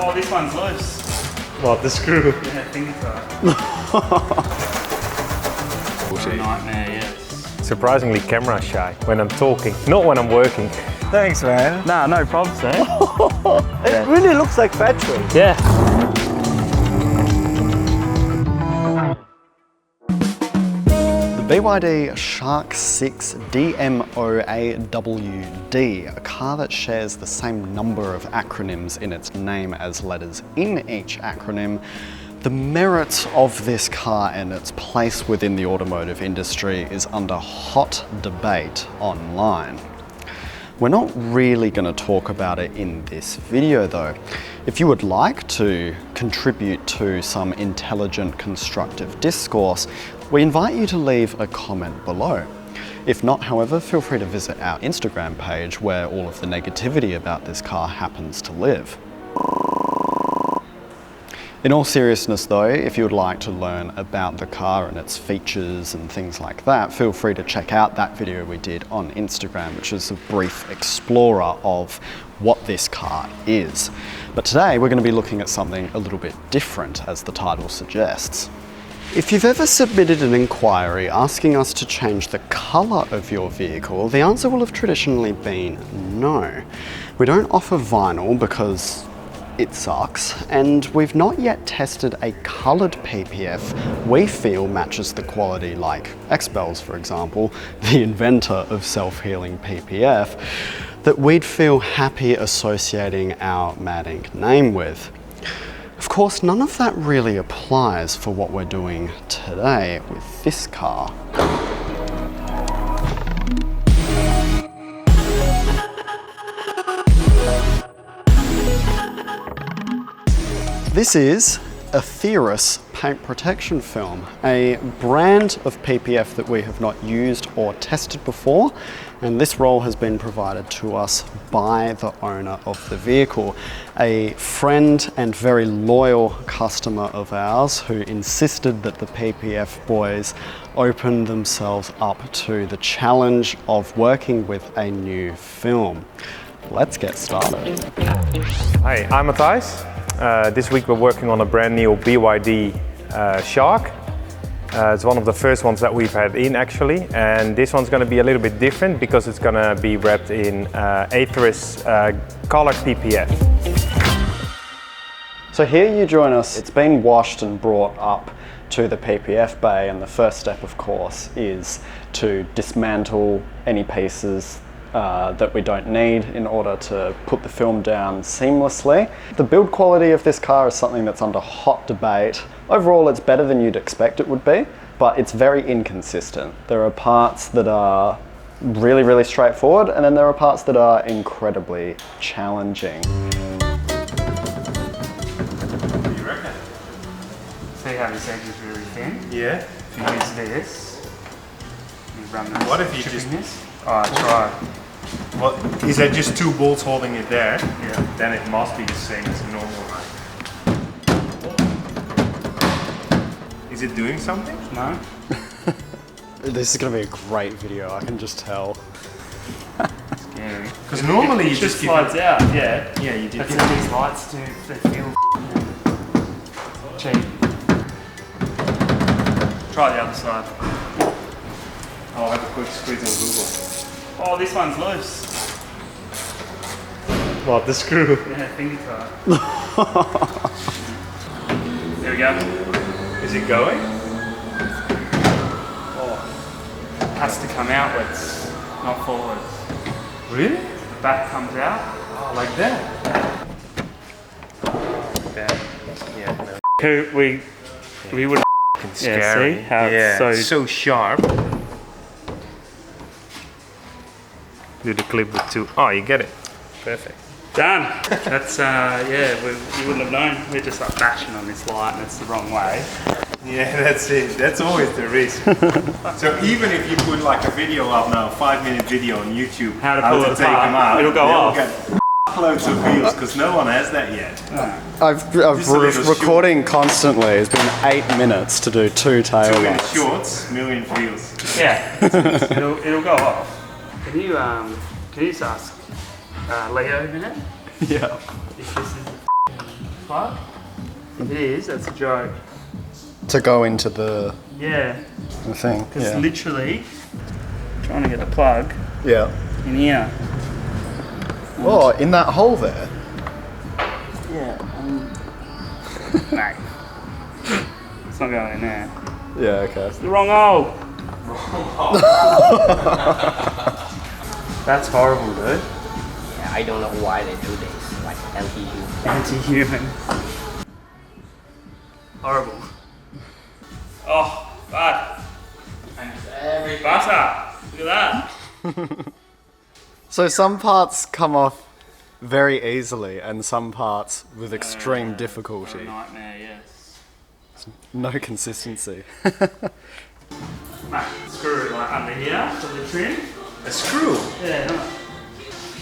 Oh, this one's loose. What, the screw? Yeah, finger tight. It's a nightmare, yes. Surprisingly camera shy when I'm talking, not when I'm working. Thanks, man. Nah, no problems, eh? It really looks like factory. Yeah. The BYD Shark 6 DMOAWD, a car that shares the same number of acronyms in its name as letters in each acronym. The merits of this car and its place within the automotive industry is under hot debate online. We're not really going to talk about it in this video though. If you would like to contribute to some intelligent, constructive discourse, we invite you to leave a comment below. If not, however, feel free to visit our Instagram page where all of the negativity about this car happens to live. In all seriousness though, if you would like to learn about the car and its features and things like that, feel free to check out that video we did on Instagram, which is a brief explorer of what this car is. But today we're going to be looking at something a little bit different, as the title suggests. If you've ever submitted an inquiry asking us to change the colour of your vehicle, the answer will have traditionally been no. We don't offer vinyl because it sucks, and we've not yet tested a coloured PPF we feel matches the quality, like X-Bells for example, the inventor of self-healing PPF, that we'd feel happy associating our MADinc name with. Of course, none of that really applies for what we're doing today with this car. This is Etheris paint protection film, a brand of PPF that we have not used or tested before, and this roll has been provided to us by the owner of the vehicle, a friend and very loyal customer of ours who insisted that the PPF boys open themselves up to the challenge of working with a new film. Let's get started. Hi, I'm Matthijs. This week we're working on a brand new BYD Shark. It's one of the first ones that we've had in actually, and this one's going to be a little bit different because it's going to be wrapped in Etheris colored PPF. So here you join us. It's been washed and brought up to the PPF bay, and the first step of course is to dismantle any pieces that we don't need in order to put the film down seamlessly. The build quality of this car is something that's under hot debate. Overall, it's better than you'd expect it would be, but it's very inconsistent. There are parts that are really, really straightforward, and then there are parts that are incredibly challenging. What do you reckon? See how this edge is really thin? Yeah. If you use this, you run this. What if you just... this? Oh, try. What, is that just two bolts holding it there? Yeah. Then it must be the same as a normal one. Is it doing something? No. This is going to be a great video, I can just tell. Scary. Because normally it just slides out, yeah. Yeah, you did. That's what these lights do. They feel cheap. Try the other side. I'll have a quick squeeze on Google. Oh, this one's loose. What, the screw? Yeah, finger tight. There we go. Is it going? Oh, it has to come outwards, not forwards. Really? The back comes out. Oh, like that? Yeah, no. We would. Scary. Yeah, see how it's so sharp. Do the clip with two. Oh, you get it. Perfect. Done. That's yeah. You wouldn't have known. We're just like bashing on this light, and it's the wrong way. Yeah, that's it. That's always the risk. So even if you put like a video up now, 5-minute video on YouTube, how to pull it take them out, it'll go off. Get loads of views because no one has that yet. I've recording constantly. It's been 8 minutes to do 2 tail 2 minute lights. shorts, million views. Yeah, it'll go off. Can you just ask Leo a minute? Yeah. If this is plug? If it is, that's a joke. To go into the Yeah, thing. because Yeah. literally trying to get a plug Yeah. in here. Oh, in that hole there. Yeah. No. It's not going in there. Yeah. Okay. The wrong hole. That's horrible, dude. Yeah, I don't know why they do this, like anti-human. Anti-human. Horrible. Oh, bad. Butter. Look at that. So some parts come off very easily, and some parts with extreme difficulty. A nightmare, yes. No consistency. Mate, screw it like under here for the trim. A screw. Yeah, no.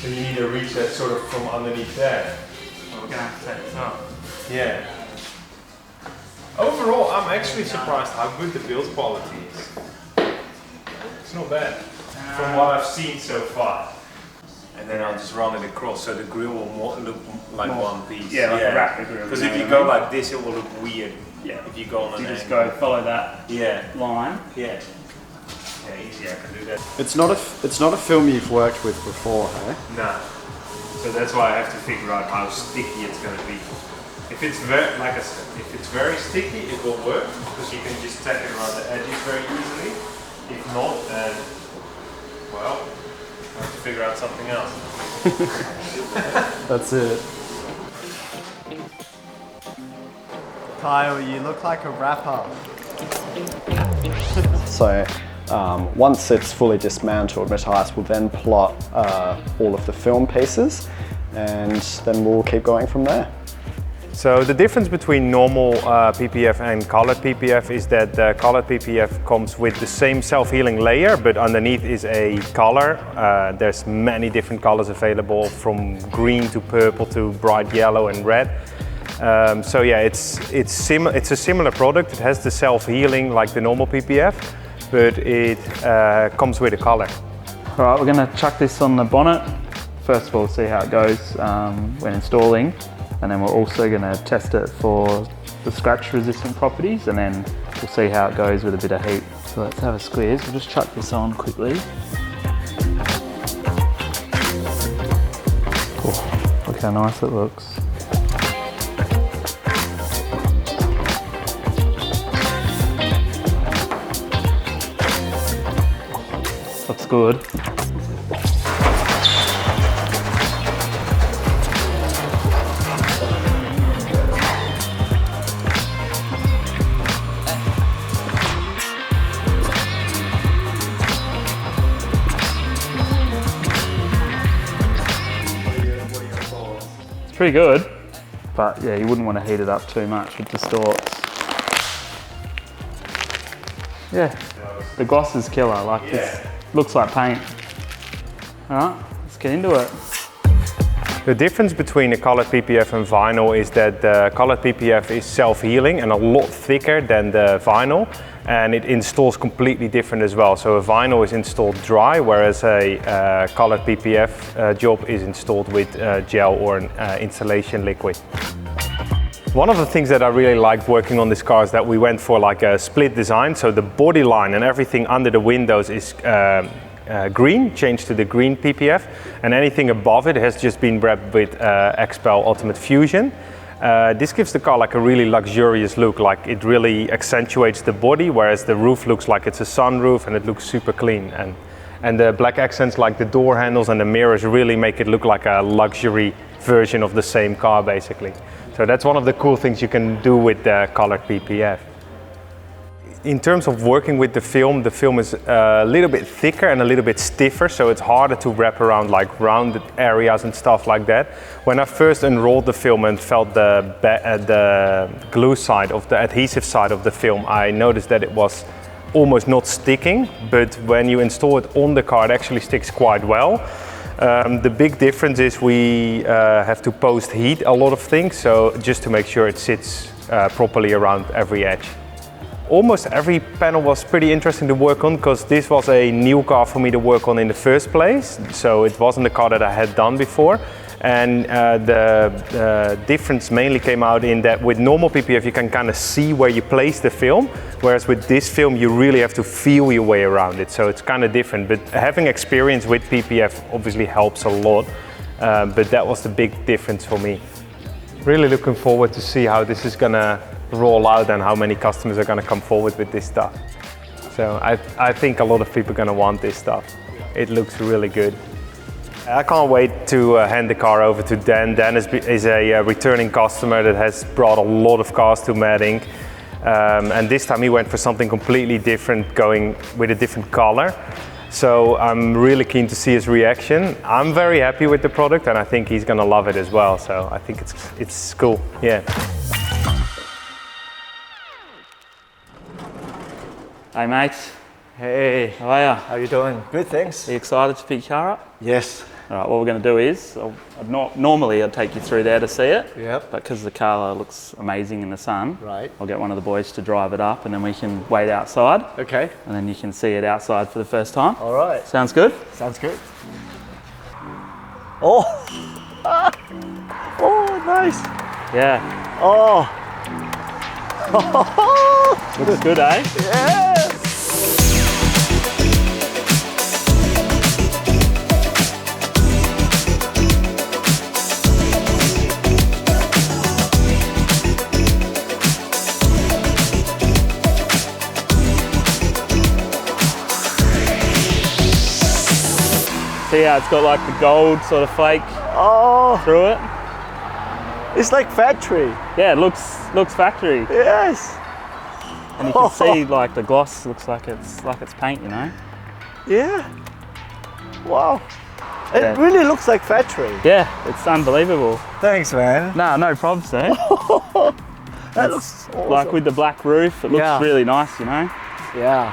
So you need to reach that sort of from underneath there. Well, we're gonna have to take this off. Yeah. Overall, I'm actually surprised how good the build quality is. It's not bad from what I've seen so far. And then I'll just run it across so the grill will look like one piece. Yeah, like a wrapper grill. Because you if know you what go I mean? like this, it will look weird. Yeah. If you go on You an just angle. go follow that Yeah. line. Yeah. Yeah, easy. I can do that. It's not a film you've worked with before, hey? No. So that's why I have to figure out how sticky it's going to be. If it's very, like I said, if it's very sticky, it will work because you can just tack it around the edges very easily. If not, then well, I have to figure out something else. That's it. Kyle, you look like a rapper. So, once it's fully dismantled, Matthijs will then plot all of the film pieces, and then we'll keep going from there. So the difference between normal PPF and colored PPF is that the colored PPF comes with the same self-healing layer, but underneath is a color. There's many different colors available, from green to purple to bright yellow and red. So yeah, it's a similar product. It has the self-healing like the normal PPF, but it comes with a color. All right, we're gonna chuck this on the bonnet. First of all, see how it goes when installing. And then we're also going to test it for the scratch resistant properties, and then we'll see how it goes with a bit of heat. So let's have a squeeze. We'll just chuck this on quickly. Oh, look how nice it looks. Looks good. Pretty good, but yeah, you wouldn't want to heat it up too much, it distorts. Yeah, the gloss is killer, like this looks like paint. All right, let's get into it. The difference between a colored PPF and vinyl is that the colored PPF is self-healing and a lot thicker than the vinyl, and it installs completely different as well. So a vinyl is installed dry, whereas a colored PPF job is installed with gel or an installation liquid. One of the things that I really liked working on this car is that we went for like a split design, so the body line and everything under the windows is green, changed to the green PPF, and anything above it has just been wrapped with XPEL Ultimate Fusion. This gives the car like a really luxurious look, like it really accentuates the body, whereas the roof looks like it's a sunroof and it looks super clean. And the black accents like the door handles and the mirrors really make it look like a luxury version of the same car basically. So that's one of the cool things you can do with the colored PPF. In terms of working with the film is a little bit thicker and a little bit stiffer, so it's harder to wrap around like rounded areas and stuff like that. When I first unrolled the film and felt the glue side of the adhesive side of the film, I noticed that it was almost not sticking, but when you install it on the car, it actually sticks quite well. The big difference is we have to post heat a lot of things, so just to make sure it sits properly around every edge. Almost every panel was pretty interesting to work on because this was a new car for me to work on in the first place. So it wasn't a car that I had done before. And the difference mainly came out in that with normal PPF you can kind of see where you place the film, whereas with this film you really have to feel your way around it, so it's kind of different. But having experience with PPF obviously helps a lot, but that was the big difference for me. Really looking forward to see how this is gonna roll out and how many customers are gonna come forward with this stuff. So I think a lot of people are gonna want this stuff. It looks really good. I can't wait to hand the car over to Dan. Dan is a returning customer that has brought a lot of cars to MADinc. And this time he went for something completely different, going with a different color. So I'm really keen to see his reaction. I'm very happy with the product and I think he's gonna love it as well. So I think it's cool, yeah. Hey mate, Hey, how are ya? how you doing? Good, thanks. Are you excited to pick your car up? Yes. All right, what we're going to do is, normally I'd take you through there to see it, Yep. but because the car looks amazing in the sun, Right. I'll get one of the boys to drive it up and then we can wait outside Okay. and then you can see it outside for the first time. All right. Sounds good? Sounds good. Oh. Oh, nice. Yeah. Oh. Looks good, eh? Yeah. See how it's got like the gold sort of flake Oh, through it? it's like factory. Yeah, it looks factory. Yes. And you can see like the gloss looks like it's paint, you know? Yeah. Wow. It Yeah. really looks like factory. Yeah, it's unbelievable. Thanks, man. No, no problems there. That looks awesome. Like with the black roof, it looks Yeah. really nice, you know? Yeah.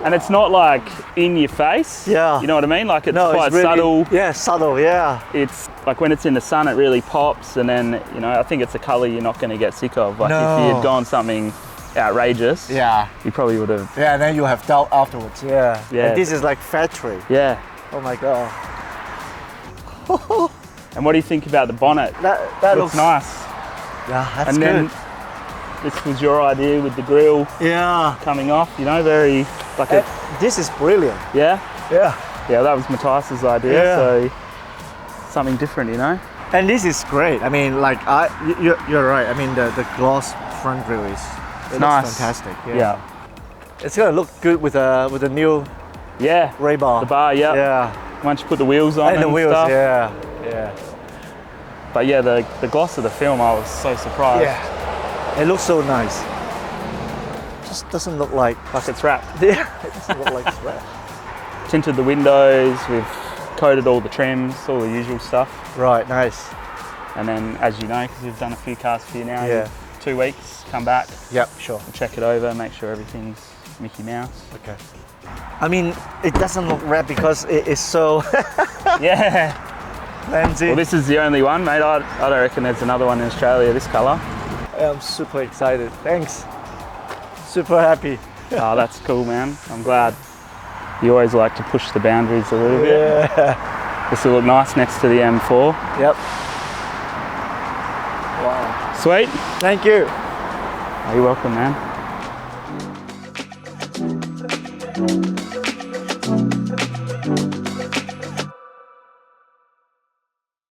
And it's not like in your face. Yeah. You know what I mean? Like it's No, quite it's really, subtle. Yeah, subtle. Yeah. It's like when it's in the sun, it really pops. And then, you know, I think it's a color you're not going to get sick of. Like if No. you had gone something outrageous, Yeah. you probably would have. Yeah. And then you have doubt afterwards. Yeah. Yeah. And this is like factory. Yeah. Oh my god. And what do you think about the bonnet? That Looks nice. Yeah, that's And good. then this was your idea with the grill Yeah. coming off, you know, very like a, This is brilliant. yeah. Yeah. Yeah, that was Matthijs's idea. Yeah. So something different, you know? And this is great. I mean, like you're right. I mean, the gloss front grille is it Nice. looks fantastic. Yeah. It's gonna look good with the new Yeah. Ray bar. The bar, yeah. Yeah. Once you put the wheels on And the wheels. stuff. Yeah. Yeah. But yeah, the gloss of the film, I was so surprised. Yeah. It looks so nice. Just doesn't look like. Like it's wrapped. Yeah. It doesn't look like sweat. Tinted the windows, we've coated all the trims, all the usual stuff. Right. Nice. And then, as you know, because we've done a few cars for you now, Yeah. in 2 weeks, come back, Yep. Sure. we'll check it over, make sure everything's Mickey Mouse. Okay. I mean, it doesn't look red because it is so Yeah. fancy. Well, this is the only one, mate. I don't reckon there's another one in Australia this colour. I'm super excited. Thanks. Super happy. Oh, that's cool, man. I'm glad. You always like to push the boundaries a little bit. Yeah. This will look nice next to the M4. Yep. Wow. Sweet. Thank you. Oh, you're welcome, man.